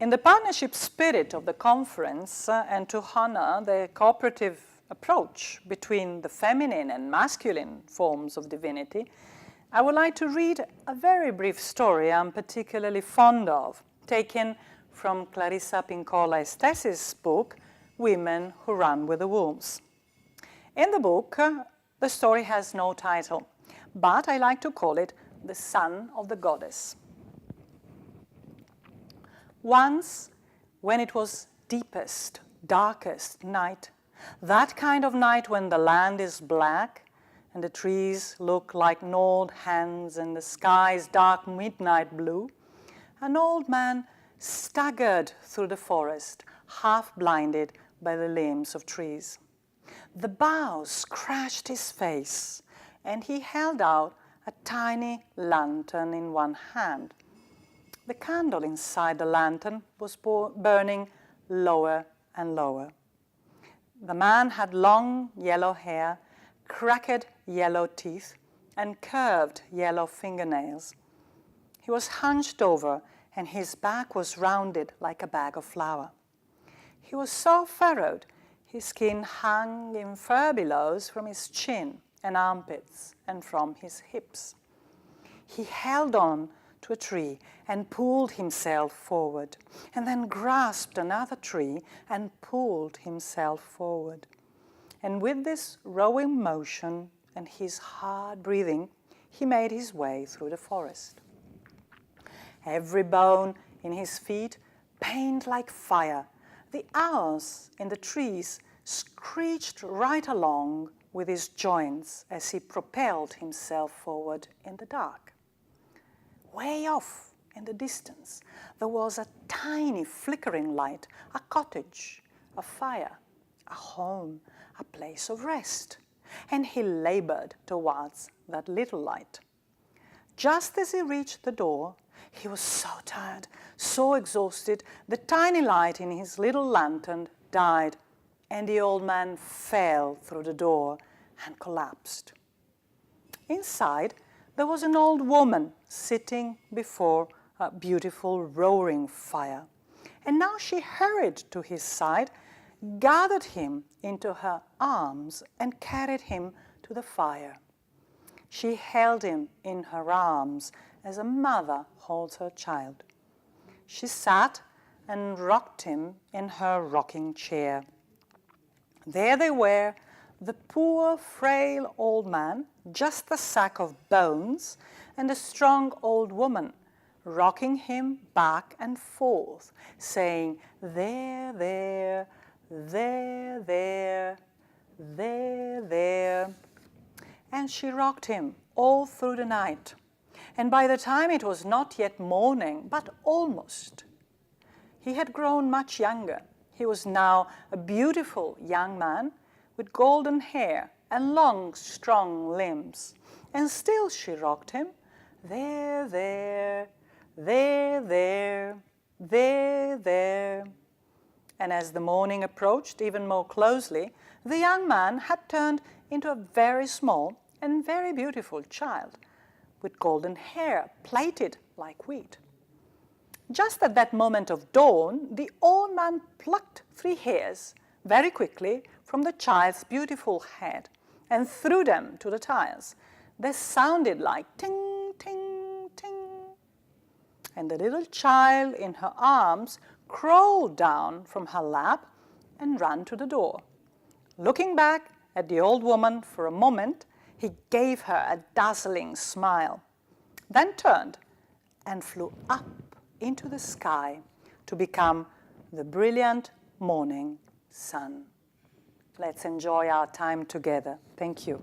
In the partnership spirit of the conference and to honor the cooperative approach between the feminine and masculine forms of divinity, I would like to read a very brief story I'm particularly fond of, taken from Clarissa Pinkola Estés' book, Women Who Run with the Wolves. In the book, the story has no title, but I like to call it The Son of the Goddess. Once, when it was deepest, darkest night, that kind of night when the land is black and the trees look like gnawed hands and the sky's dark midnight blue, an old man staggered through the forest, half blinded by the limbs of trees. The boughs scratched his face, and he held out a tiny lantern in one hand. The candle inside the lantern was burning lower and lower. The man had long yellow hair, cracked yellow teeth, and curved yellow fingernails. He was hunched over, and his back was rounded like a bag of flour. He was so furrowed, his skin hung in furbelows from his chin and armpits and from his hips. He held on to a tree and pulled himself forward, and then grasped another tree and pulled himself forward. And with this rowing motion and his hard breathing, he made his way through the forest. Every bone in his feet pained like fire. The owls in the trees screeched right along with his joints as he propelled himself forward in the dark. Way off in the distance, there was a tiny flickering light, a cottage, a fire, a home, a place of rest, and he labored towards that little light. Just as he reached the door, he was so tired, so exhausted, the tiny light in his little lantern died, and the old man fell through the door and collapsed. Inside, there was an old woman sitting before a beautiful roaring fire, and now she hurried to his side, gathered him into her arms, and carried him to the fire. She held him in her arms as a mother holds her child. She sat and rocked him in her rocking chair. There they were, the poor, frail old man, just a sack of bones, and a strong old woman, rocking him back and forth, saying, "There, there, there, there, there, there." And she rocked him all through the night. And by the time it was not yet morning, but almost, he had grown much younger. He was now a beautiful young man with golden hair and long, strong limbs. And still she rocked him, "There, there, there, there, there, there." And as the morning approached even more closely, the young man had turned into a very small and very beautiful child, with golden hair plaited like wheat. Just at that moment of dawn, the old man plucked 3 hairs very quickly from the child's beautiful head and threw them to the tiles. They sounded like ting, ting, ting. And the little child in her arms crawled down from her lap and ran to the door. Looking back at the old woman for a moment, he gave her a dazzling smile, then turned and flew up into the sky to become the brilliant morning sun. Let's enjoy our time together. Thank you.